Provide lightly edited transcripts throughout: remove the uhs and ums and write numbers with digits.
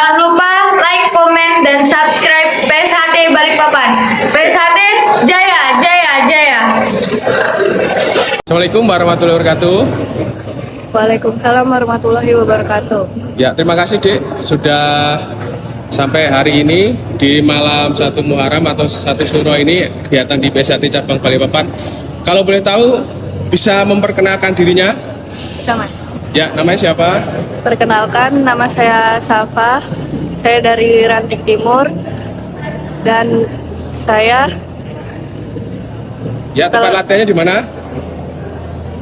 Jangan lupa like, komen, dan subscribe PSHT Balikpapan. PSHT Jaya, Jaya, Jaya. Assalamualaikum warahmatullahi wabarakatuh. Waalaikumsalam warahmatullahi wabarakatuh. Ya, terima kasih Dek sudah sampai hari ini di malam 1 Muharram atau 1 Syuro ini kegiatan di PSHT cabang Balikpapan. Kalau boleh tahu bisa memperkenalkan dirinya? Bisa Mas. Ya, namanya siapa? Perkenalkan, nama saya Safa. Saya dari Ranting Timur dan saya Ya, tempat latihannya di mana?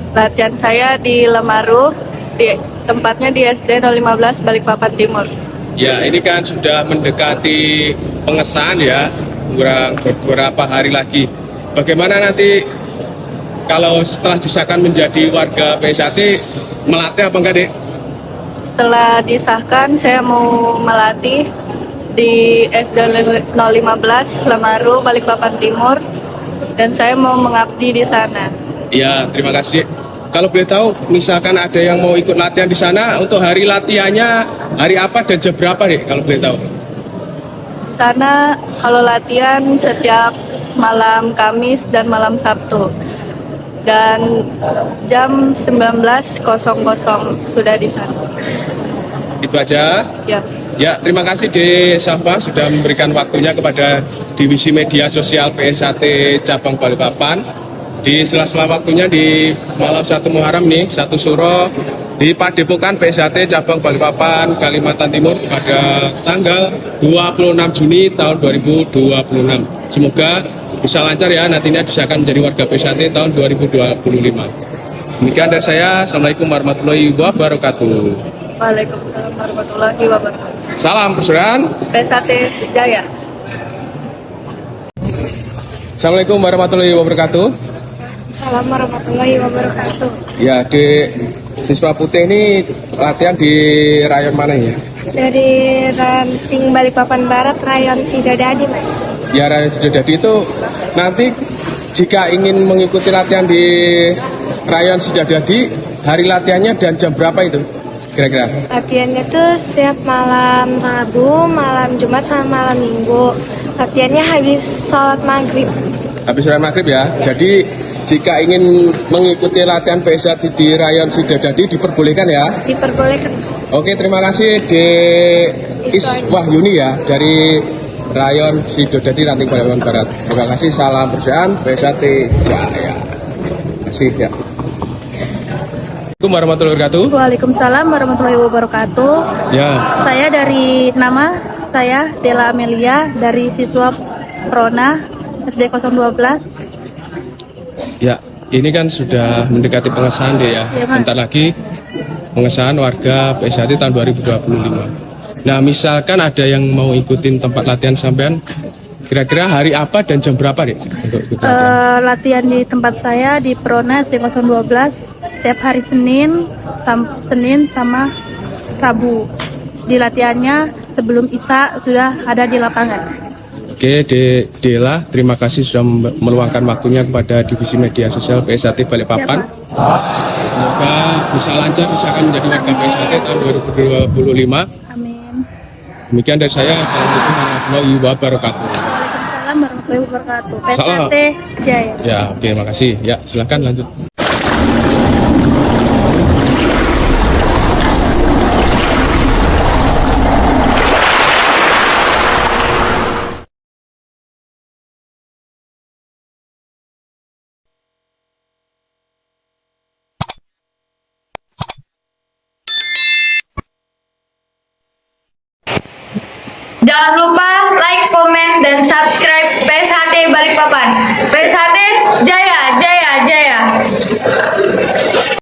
latihan saya di Lemaru, tempatnya di SD 015 Balikpapan Timur. Ya, ini kan sudah mendekati pengesahan ya, kurang beberapa hari lagi. Bagaimana nanti kalau setelah disahkan menjadi warga PSHT, melatih apa enggak, Dek? Setelah disahkan, saya mau melatih di SD 015 Lemaru Balikpapan Timur dan saya mau mengabdi di sana. Ya, terima kasih. Kalau boleh tahu, misalkan ada yang mau ikut latihan di sana, untuk hari latihannya hari apa dan jam berapa, Dek? Kalau boleh tahu. Di sana kalau latihan setiap malam Kamis dan malam Sabtu. Dan jam 19.00 sudah di sana. Itu aja. Ya. Ya, terima kasih De Safa sudah memberikan waktunya kepada Divisi Media Sosial PSHT Cabang Balikpapan. Di sela-sela waktunya di malam 1 Muharram nih, 1 Syuro di Padepokan PSHT Cabang Balikpapan, Kalimantan Timur pada tanggal 26 Juni tahun 2026. Semoga bisa lancar ya, nantinya disahkan menjadi warga PSHT tahun 2025. Demikian dari saya. Assalamualaikum warahmatullahi wabarakatuh. Waalaikumsalam warahmatullahi wabarakatuh. Salam persaudaraan. PSHT Jaya. Assalamualaikum warahmatullahi wabarakatuh. Salam warahmatullahi wabarakatuh. Ya, di siswa putih ini latihan di rayon mana ya? Dari Ranting Balikpapan Barat, Rayon Sidodadi, Mas. Ya, rayon Sidodadi itu nanti jika ingin mengikuti latihan di rayon Sidodadi, hari latihannya dan jam berapa itu kira-kira? Latihannya tuh setiap malam Rabu, malam Jumat, sama malam Minggu. Latihannya habis sholat maghrib. Habis sholat maghrib ya. Jadi jika ingin mengikuti latihan PSHT di rayon Sidodadi diperbolehkan ya? Diperbolehkan. Oke, terima kasih De Iswahyuni ya dari rayon Sidodadi Ranting Balikpapan Barat. Terima kasih, salam persaudaraan PSHT Jaya. Terima kasih ya. Assalamualaikum warahmatullahi wabarakatuh. Waalaikumsalam warahmatullahi wabarakatuh. Ya, Saya dari nama saya Dela Amelia dari siswa Prona SD 012. ya, ini kan sudah mendekati pengesahan deh ya. Ya, Mas. Bentar lagi pengesahan warga PSHT tahun 2025. Nah, misalkan ada yang mau ikutin tempat latihan sampean, kira-kira hari apa dan jam berapa deh untuk ikut latihan? Latihan di tempat saya di Prona SD 012 setiap hari Senin sama Rabu. Di latihannya sebelum Isya sudah ada di lapangan. Oke, Dela, terima kasih sudah meluangkan waktunya kepada Divisi Media Sosial PSHT Balikpapan. Semoga bisa lancar, misalkan menjadi warga PSHT tahun 2025. Amin. Demikian dari saya. Assalamualaikum warahmatullahi wabarakatuh. Waalaikumsalam warahmatullahi wabarakatuh. Salam. PSHT Jaya. Ya, oke, terima kasih. Ya, silakan lanjut. Jangan lupa like, komen, dan subscribe PSHT Balikpapan. PSHT Jaya, Jaya, Jaya.